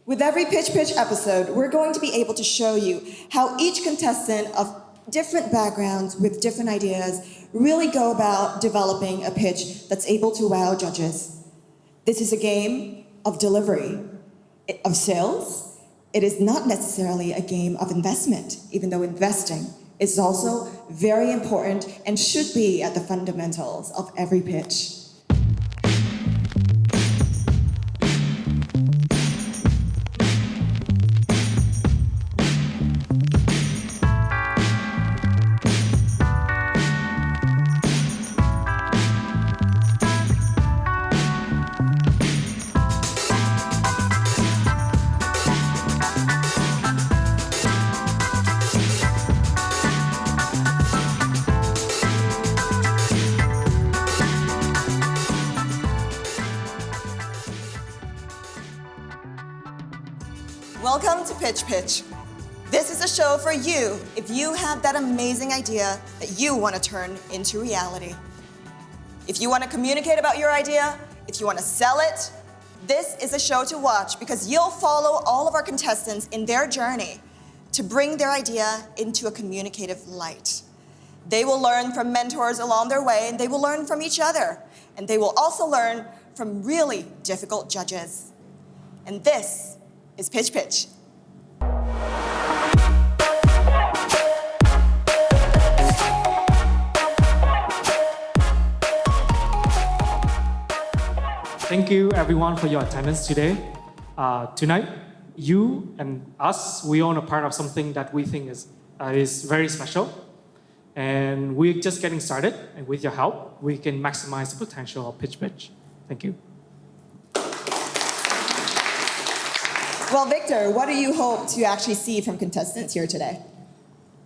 With every Pitch episode, we're going to be able to show you how each contestant of different backgrounds with different ideas really go about developing a pitch that's able to wow judges. This is a game of delivery, of sales. It is not necessarily a game of investment, even though investing is also very important and should be at the fundamentals of every pitch. Welcome to Pitch. This is a show for you if you have that amazing idea that you want to turn into reality. If you want to communicate about your idea, if you want to sell it, this is a show to watch because you'll follow all of our contestants in their journey to bring their idea into a communicative light. They will learn from mentors along their way, and they will learn from each other. And they will also learn from really difficult judges. And this is Pitch. Thank you everyone for your attendance today. Tonight, you and us, we own a part of something that we think is very special. And we're just getting started, and with your help, we can maximize the potential of Pitch. Thank you. Well, Victor, what do you hope to actually see from contestants here today?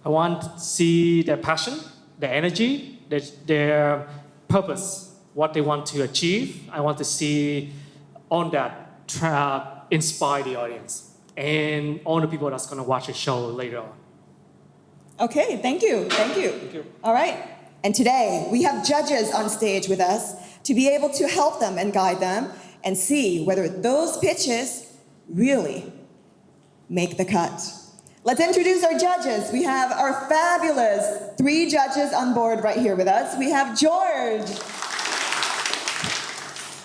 I want to see their passion, their energy, their purpose, what they want to achieve. I want to see all that inspire the audience and all the people that's going to watch the show later on. Okay, thank you. All right, and today we have judges on stage with us to be able to help them and guide them and see whether those pitches really make the cut. Let's introduce our judges. We have our fabulous 3 judges on board right here with us. We have George.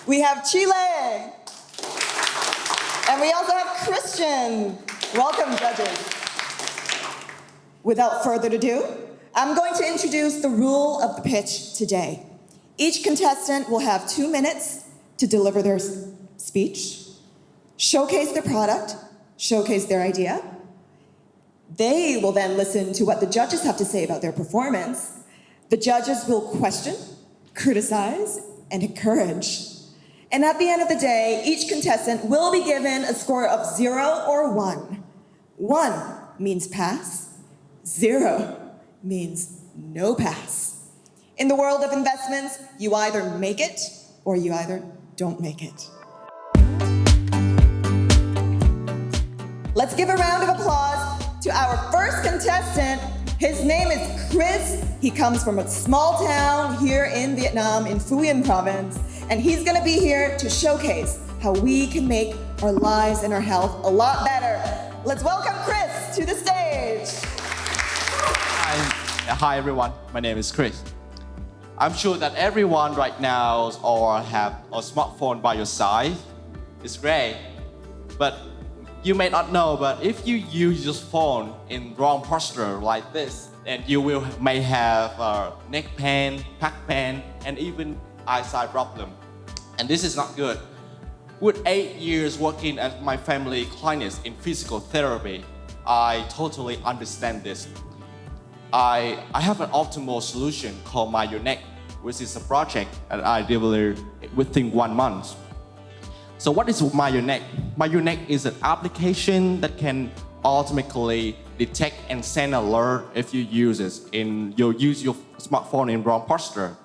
We have Chile. And we also have Christian. Welcome, judges. Without further ado, I'm going to introduce the rule of the pitch today. Each contestant will have 2 minutes to deliver their speech, showcase their product, showcase their idea. They will then listen to what the judges have to say about their performance. The judges will question, criticize, and encourage. And at the end of the day, each contestant will be given a score of 0 or 1. 1 means pass, 0 means no pass. In the world of investments, you either make it or you either don't make it. Let's give a round of applause to our first contestant. His name is Chris. He comes from a small town here in Vietnam, in Vien province, and he's gonna be here to showcase how we can make our lives and our health a lot better. Let's welcome Chris to the stage. Hi everyone, my name is Chris. I'm sure that everyone right now or have a smartphone by your side. It's great, but you may not know, but if you use your phone in wrong posture like this, then you may have neck pain, back pain, and even eyesight problem. And this is not good. With 8 years working at my family clinic in physical therapy, I totally understand this. I have an optimal solution called My Your Neck, which is a project that I developed within 1 month. So what is My Your Neck? My Your Neck is an application that can automatically detect and send alert if you use your smartphone in wrong posture.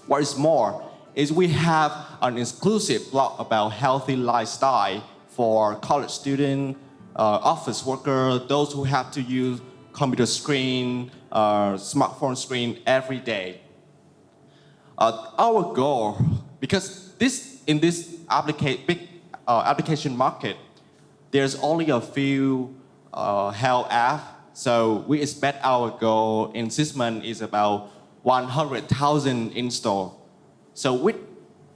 What is more is we have an exclusive blog about healthy lifestyle for college students, office workers, those who have to use computer screen, smartphone screen every day. Our goal, because in this application market, there's only a few health apps. So we expect our goal in 6 months is about 100,000 install. So with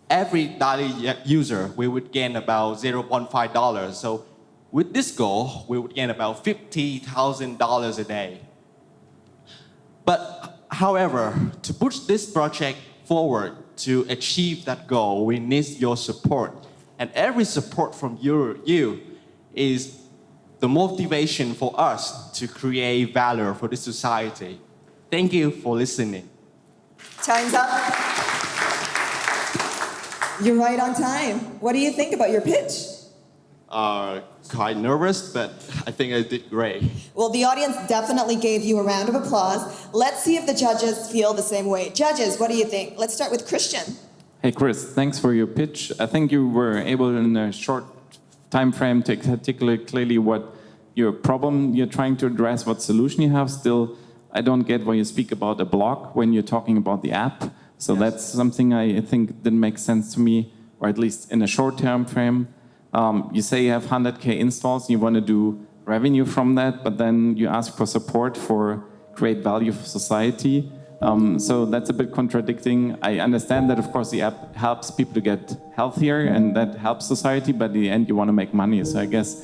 every daily user, we would gain about $0.5. So with this goal, we would gain about $50,000 a day. But however, to push this project forward to achieve that goal, we need your support. And every support from you is the motivation for us to create value for the society. Thank you for listening. Time's up. You're right on time. What do you think about your pitch? Quite nervous, but I think I did great. Well, the audience definitely gave you a round of applause. Let's see if the judges feel the same way. Judges, what do you think? Let's start with Christian. Hey Chris, thanks for your pitch. I think you were able in a short time frame to articulate clearly what your problem you're trying to address, what solution you have. Still, I don't get why you speak about a blog when you're talking about the app. So that's something I think didn't make sense to me, or at least in a short term frame. You say you have 100K installs and you want to do revenue from that, but then you ask for support for create value for society. So that's a bit contradicting. I understand that, of course, the app helps people to get healthier and that helps society, but in the end, you want to make money. So I guess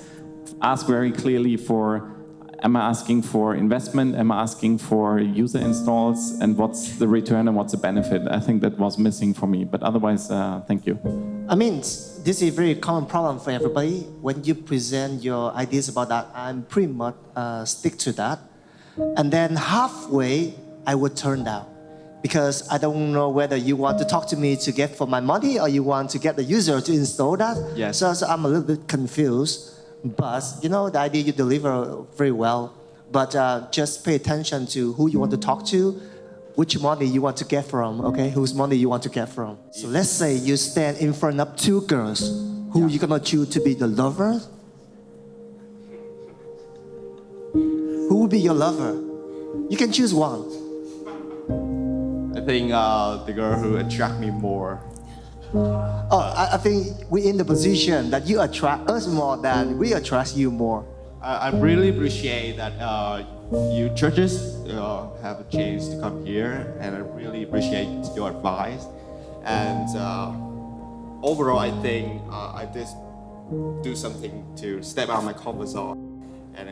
ask very clearly for, am I asking for investment? Am I asking for user installs? And what's the return and what's the benefit? I think that was missing for me, but otherwise, thank you. I mean, this is a very common problem for everybody. When you present your ideas about that, I'm pretty much stick to that. And then halfway, I would turn down because I don't know whether you want to talk to me to get for my money or you want to get the user to install that. Yes. So I'm a little bit confused. But, you know, the idea you deliver very well. But just pay attention to who you want to talk to, which money you want to get from, okay? Whose money you want to get from. So let's say you stand in front of two girls. Who you gonna choose to be the lover? Who will be your lover? You can choose one. I think the girl who attracts me more. I think we're in the position that you attract us more than we attract you more. I really appreciate that you judges have a chance to come here, and I really appreciate your advice. And overall, I think I just do something to step out of my comfort zone and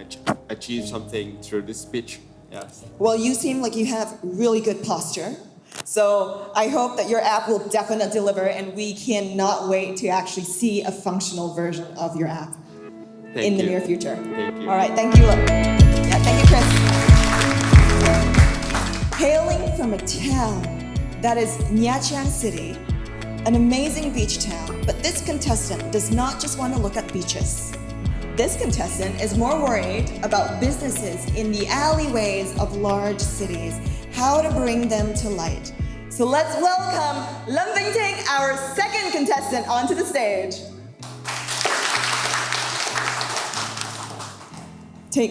achieve something through this speech. Yes. Well, you seem like you have really good posture. So I hope that your app will definitely deliver, and we cannot wait to actually see a functional version of your app in the near future. Thank you. All right, thank you. Yeah, thank you, Chris. Hailing from a town that is Nha Trang City, an amazing beach town, but this contestant does not just want to look at beaches. This contestant is more worried about businesses in the alleyways of large cities, how to bring them to light. So let's welcome Lâm Vinh Thinh, our second contestant, onto the stage.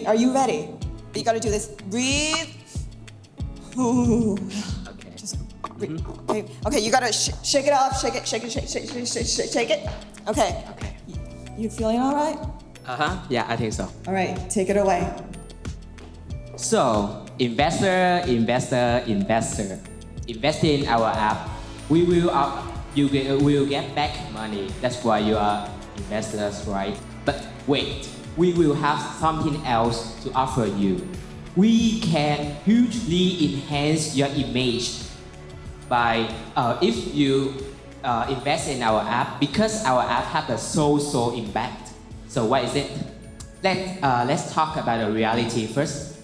Are you ready? You gotta do this. Breathe. Ooh. Okay. Just breathe. Okay, you gotta shake it off, shake it. Okay. Okay. You feeling all right? Yeah, I think so. All right, take it away. So, investor. Invest in our app. We will will get back money. That's why you are investors, right? But wait, we will have something else to offer you. We can hugely enhance your image by if you invest in our app, because our app have a social impact. So what is it? Let's talk about the reality first.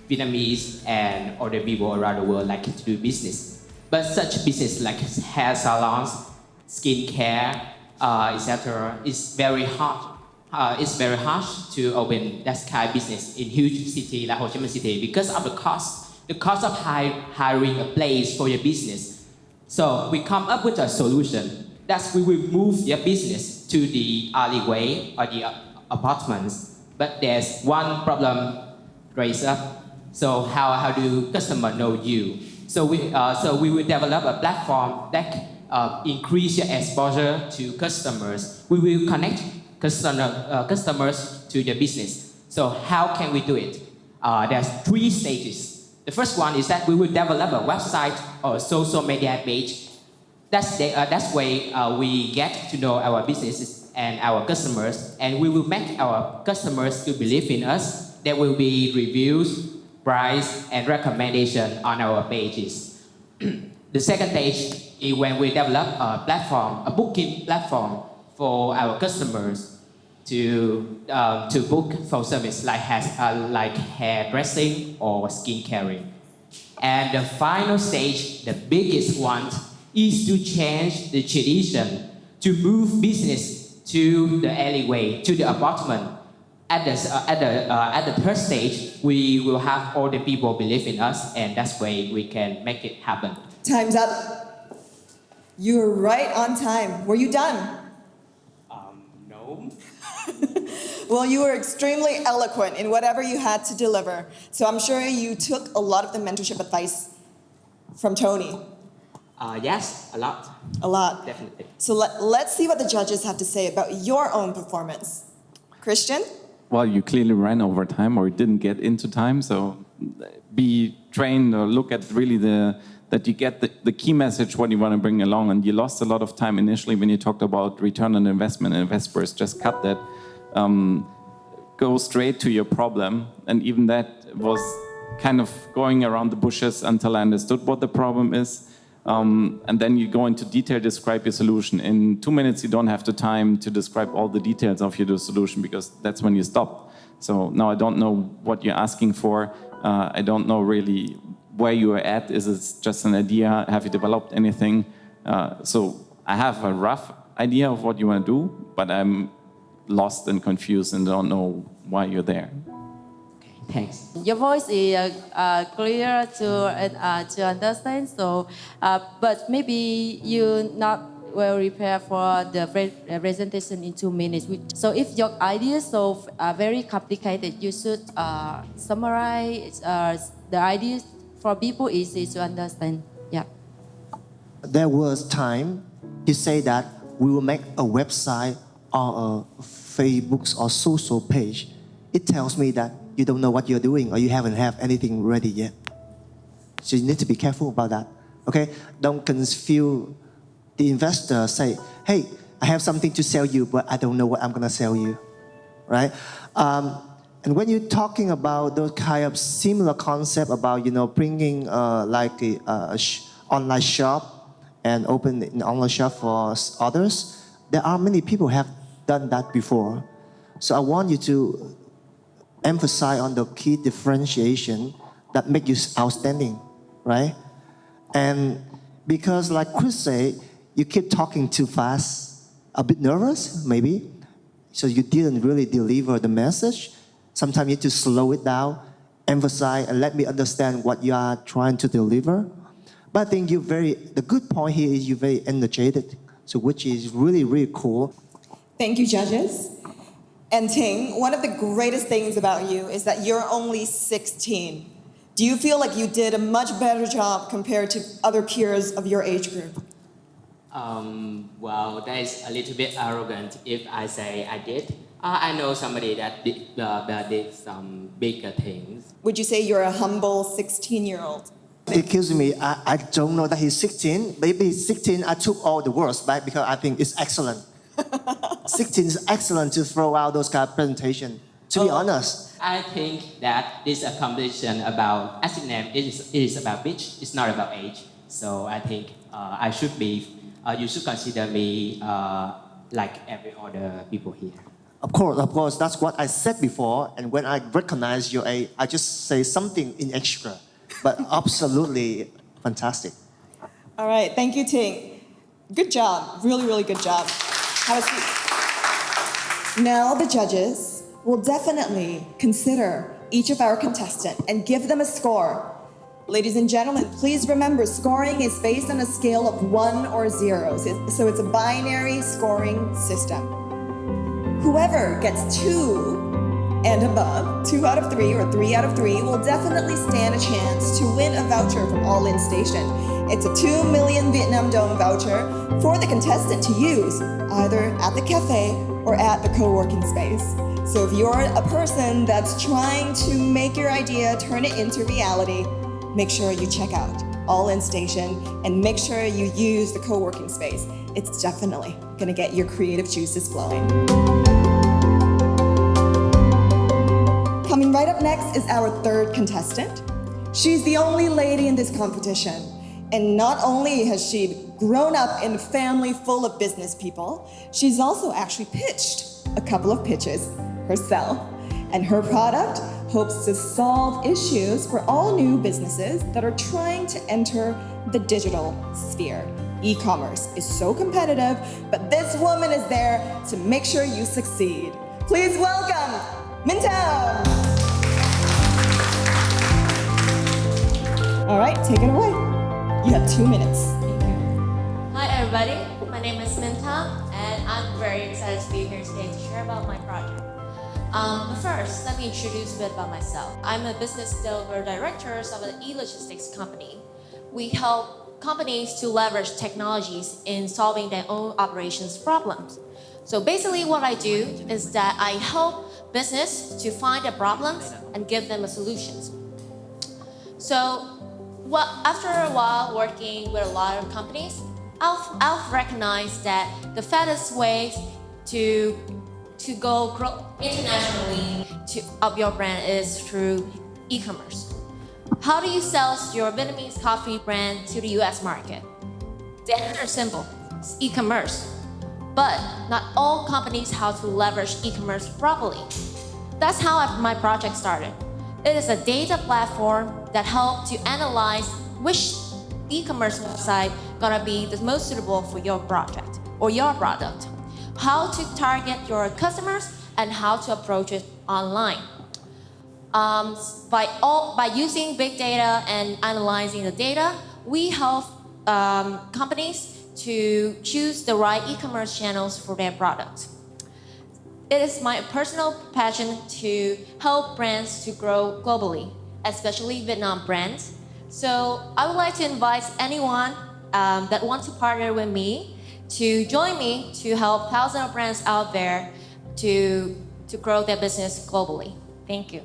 Vietnamese and other people around the world like to do business, but such business like hair salons, skincare, etc. is very hard. It's very harsh to open that kind of business in huge city like Ho Chi Minh City because of the cost of hiring a place for your business. So we come up with a solution that we will move your business to the alleyway or the apartments. But there's one problem raised up. So how do customers know you? So we will develop a platform that increase your exposure to customers. We will connect customers to the business. So how can we do it? There's 3 stages. The first one is that we will develop a website or social media page. That's way we get to know our businesses and our customers, and we will make our customers to believe in us. There will be reviews, price, and recommendation on our pages. The second stage is when we develop a platform, a booking platform for our customers to book for service like hairdressing or skin caring. And the final stage, the biggest one, is to change the tradition, to move business to the alleyway, to the apartment. At the third stage, we will have all the people believe in us, and that's way we can make it happen. Time's up. You're right on time. Were you done? No. Well, you were extremely eloquent in whatever you had to deliver. So I'm sure you took a lot of the mentorship advice from Tony. Yes, a lot. A lot. Definitely. So let's see what the judges have to say about your own performance. Christian? Well, you clearly ran over time or didn't get into time, so be trained or look at really that you get the key message, what you want to bring along. And you lost a lot of time initially when you talked about return on investment and investors. Just cut that. Go straight to your problem. And even that was kind of going around the bushes until I understood what the problem is. And then you go into detail, describe your solution. In 2 minutes, you don't have the time to describe all the details of your solution because that's when you stop. So now I don't know what you're asking for. I don't know really where you are at. Is it just an idea? Have you developed anything? So I have a rough idea of what you want to do, but I'm lost and confused and don't know why you're there. Thanks. Your voice is clear to understand. So, but maybe you not well prepared for the presentation in 2 minutes. So, if your ideas so very complicated, you should summarize the ideas for people easy to understand. Yeah. There was time he said that we will make a website or a Facebook or social page. It tells me that you don't know what you're doing or you haven't have anything ready yet. So you need to be careful about that. Okay? Don't confuse the investor. Say, hey, I have something to sell you, but I don't know what I'm going to sell you. Right? And when you're talking about those kind of similar concept about, bringing like a online shop and open an online shop for others, there are many people who have done that before. So I want you to emphasize on the key differentiation that make you outstanding, right? And because like Chris said, you keep talking too fast, a bit nervous maybe, so you didn't really deliver the message. Sometimes you need to slow it down, emphasize, and let me understand what you are trying to deliver. But I think the good point here is you're very energetic, so which is really, really cool. Thank you, judges. And Thinh, one of the greatest things about you is that you're only 16. Do you feel like you did a much better job compared to other peers of your age group? Well, that is a little bit arrogant if I say I did. I know somebody that did some bigger things. Would you say you're a humble 16-year-old? Excuse me, I don't know that he's 16. Maybe he's 16, I took all the words back because I think it's excellent. 16 is excellent to throw out those kind of presentation, to be honest. I think that this competition about acid name is about age, it's not about age. So I think you should consider me like every other people here. Of course, that's what I said before. And when I recognize your age, I just say something in extra. But absolutely fantastic. All right, thank you, Thinh. Good job, really, really good job. Have a seat. Now the judges will definitely consider each of our contestants and give them a score. Ladies and gentlemen, please remember scoring is based on a scale of 1 or 0. So it's a binary scoring system. Whoever gets 2 and above, 2 out of 3 or 3 out of 3, will definitely stand a chance to win a voucher from ALLINSTATION. It's a 2 million Vietnam Dong voucher for the contestant to use either at the cafe or at the co-working space. So if you're a person that's trying to make your idea, turn it into reality, make sure you check out ALLINSTATION and make sure you use the co-working space. It's definitely gonna get your creative juices flowing. Coming right up next is our third contestant. She's the only lady in this competition. And not only has she grown up in a family full of business people, she's also actually pitched a couple of pitches herself. And her product hopes to solve issues for all new businesses that are trying to enter the digital sphere. E-commerce is so competitive, but this woman is there to make sure you succeed. Please welcome Minh. All right, take it away. You have 2 minutes. Thank you. Hi everybody, my name is Minh, and I'm very excited to be here today to share about my project. But first, let me introduce a bit about myself. I'm a business developer director of an e-logistics company. We help companies to leverage technologies in solving their own operations problems. So basically what I do is that I help business to find their problems and give them a solutions. So after a while working with a lot of companies, I've recognized that the fastest way to grow internationally of your brand is through e-commerce. How do you sell your Vietnamese coffee brand to the US market? The answer is simple, it's e-commerce. But not all companies how to leverage e-commerce properly. That's how my project started. It is a data platform that helps to analyze which e-commerce website gonna be the most suitable for your project or your product, how to target your customers, and how to approach it online. By using big data and analyzing the data, we help companies to choose the right e-commerce channels for their products. It is my personal passion to help brands to grow globally, especially Vietnam brands. So I would like to invite anyone that wants to partner with me to join me to help thousands of brands out there to grow their business globally. Thank you.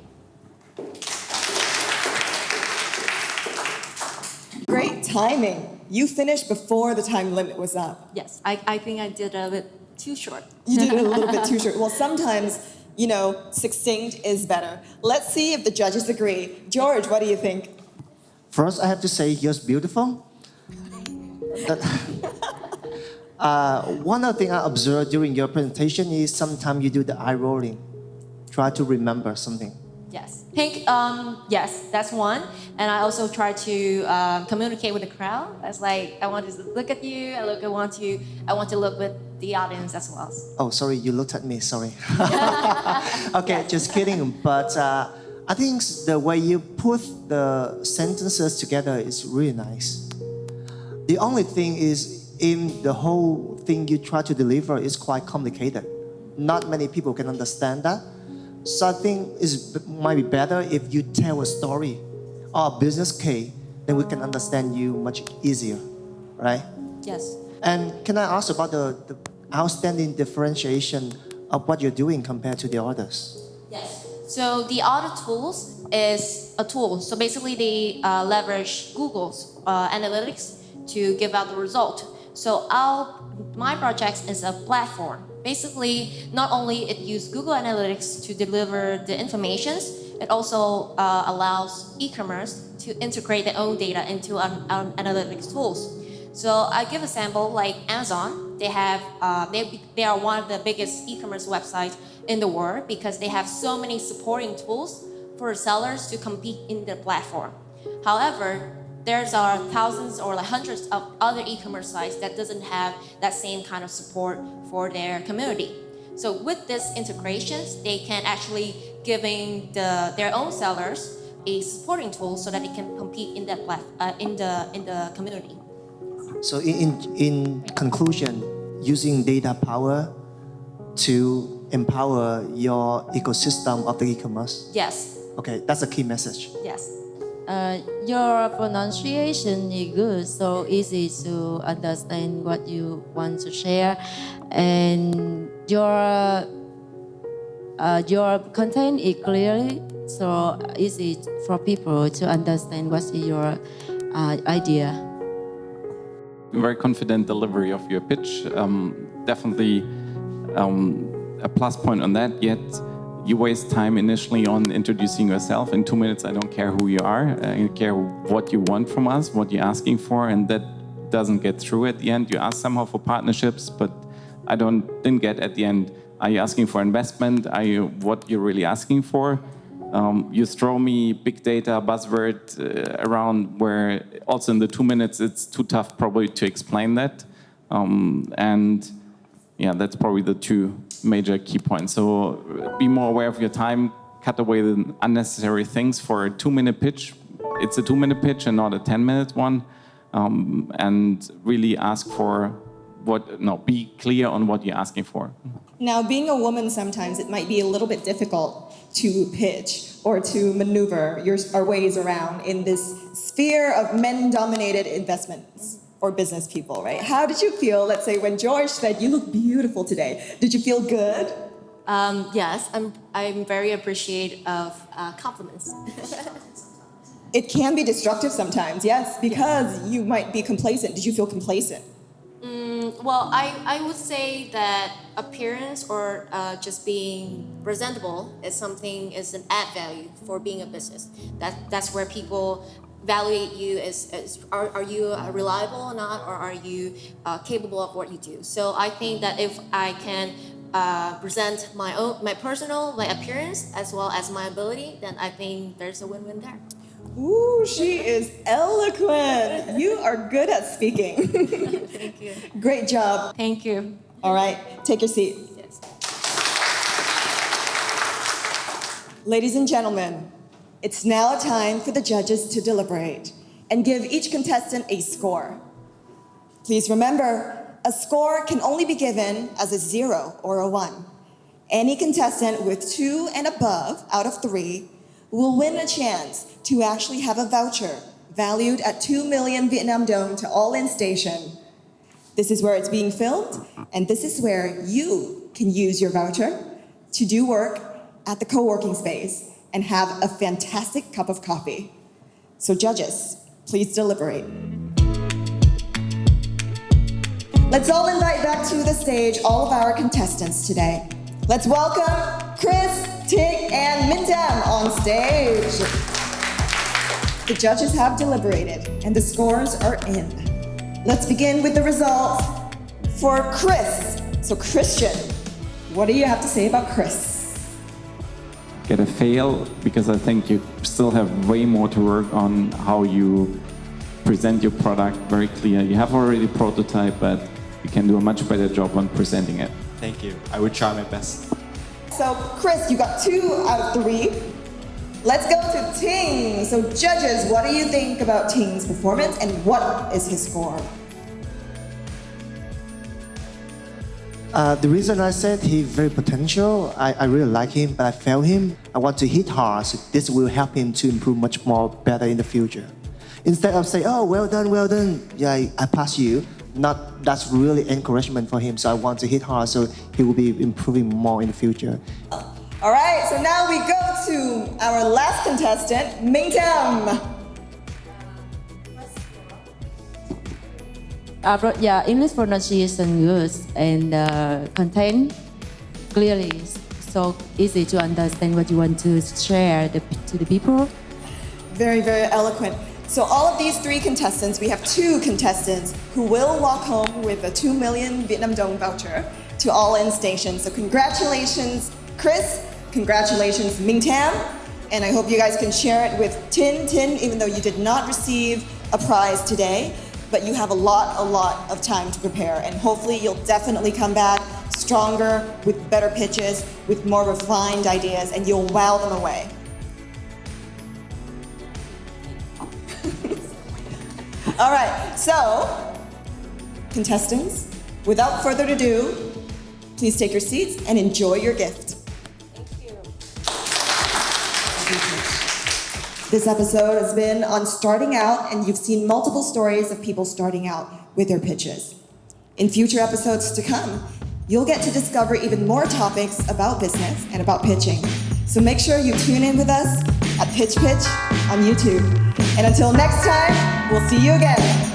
Great timing. You finished before the time limit was up. Yes, I think I did a bit too short. You did it a little bit too short. Well, sometimes, succinct is better. Let's see if the judges agree. George, what do you think? First, I have to say you're beautiful. One of the things I observed during your presentation is sometimes you do the eye rolling. Try to remember something. Yes. Yes, that's one. And I also try to communicate with the crowd. It's like I want to look at you. I want to look with the audience as well. Oh, sorry, you looked at me. Sorry. Okay, just kidding. But I think the way you put the sentences together is really nice. The only thing is, in the whole thing you try to deliver is quite complicated. Not many people can understand that. So I think it might be better if you tell a story or a business case, then we can understand you much easier, right? Yes. And can I ask about the outstanding differentiation of what you're doing compared to the others? Yes. So the other tools is a tool. So basically they leverage Google's analytics to give out the result. So my project is a platform. Basically, not only it uses Google Analytics to deliver the information, it also allows e-commerce to integrate their own data into analytics tools. So I give a sample like Amazon. They have they are one of the biggest e-commerce websites in the world because they have so many supporting tools for sellers to compete in their platform. However, there's thousands or hundreds of other e-commerce sites that doesn't have that same kind of support for their community. So with these integrations, they can actually giving their own sellers a supporting tool so that they can compete in that in the community. So in conclusion, using data power to empower your ecosystem of the e-commerce. Yes. Okay, that's a key message. Yes. Your pronunciation is good, so easy to understand what you want to share, and your content is clearly so easy for people to understand what's your idea. Very confident delivery of your pitch. Definitely a plus point on that. Yet you waste time initially on introducing yourself. In 2 minutes, I don't care who you are. I care what you want from us, what you're asking for, and that doesn't get through at the end. You ask somehow for partnerships, but I didn't get at the end. Are you asking for investment? What you're really asking for? You throw me big data buzzword around where also in the 2 minutes it's too tough probably to explain that. And yeah, that's probably the two major key points. So be more aware of your time, cut away the unnecessary things for a 2-minute pitch. It's a 2-minute pitch and not a 10-minute one. And really ask for be clear on what you're asking for. Now, being a woman, sometimes it might be a little bit difficult to pitch or to maneuver our ways around in this sphere of men-dominated investments or business people, right? How did you feel, let's say, when George said, "You look beautiful today"? Did you feel good? Yes, I'm very appreciative of compliments. It can be destructive sometimes, yes, because you might be complacent. Did you feel complacent? Well, I would say that appearance or just being presentable is an add value for being a business. That's where people evaluate you are you reliable or not, or are you capable of what you do. So I think that if I can present my appearance as well as my ability, then I think there's a win-win there. Ooh, she is eloquent. You are good at speaking. Thank you. Great job. Thank you. All right, take your seat. Yes. Ladies and gentlemen, it's now time for the judges to deliberate and give each contestant a score. Please remember, a score can only be given as a 0 or a 1. Any contestant with 2 and above out of 3 will win a chance to actually have a voucher valued at 2 million Vietnam dong to ALLINSTATION. This is where it's being filmed, and this is where you can use your voucher to do work at the co-working space and have a fantastic cup of coffee. So judges, please deliberate. Let's all invite back to the stage all of our contestants today. Let's welcome Chris, Thinh, and Minh on stage. The judges have deliberated, and the scores are in. Let's begin with the results for Chris. So Christian, what do you have to say about Chris? Get a fail, because I think you still have way more to work on how you present your product very clear. You have already a prototype, but you can do a much better job on presenting it. Thank you. I will try my best. So Chris, you got 2 out of 3. Let's go to Thinh. So judges, what do you think about Thing's performance and what is his score? The reason I said he's very potential, I really like him, but I failed him. I want to hit hard, so this will help him to improve much more better in the future. Instead of saying, "Oh, well done, yeah, I passed you," that's really encouragement for him. So I want to hit hard, so he will be improving more in the future. All right, so now we go to our last contestant, Minh. English pronunciation good and content clearly, so easy to understand what you want to share to the people. Very, very eloquent. So all of these 3 contestants, we have 2 contestants who will walk home with a 2 million Vietnam dong voucher to ALLINSTATION. So congratulations, Chris. Congratulations, Minh, and I hope you guys can share it with Thinh, even though you did not receive a prize today, but you have a lot of time to prepare, and hopefully you'll definitely come back stronger, with better pitches, with more refined ideas, and you'll wow them away. All right, so contestants, without further ado, please take your seats and enjoy your gift. This episode has been on starting out, and you've seen multiple stories of people starting out with their pitches. In future episodes to come, you'll get to discover even more topics about business and about pitching. So make sure you tune in with us at Pitch on YouTube. And until next time, we'll see you again.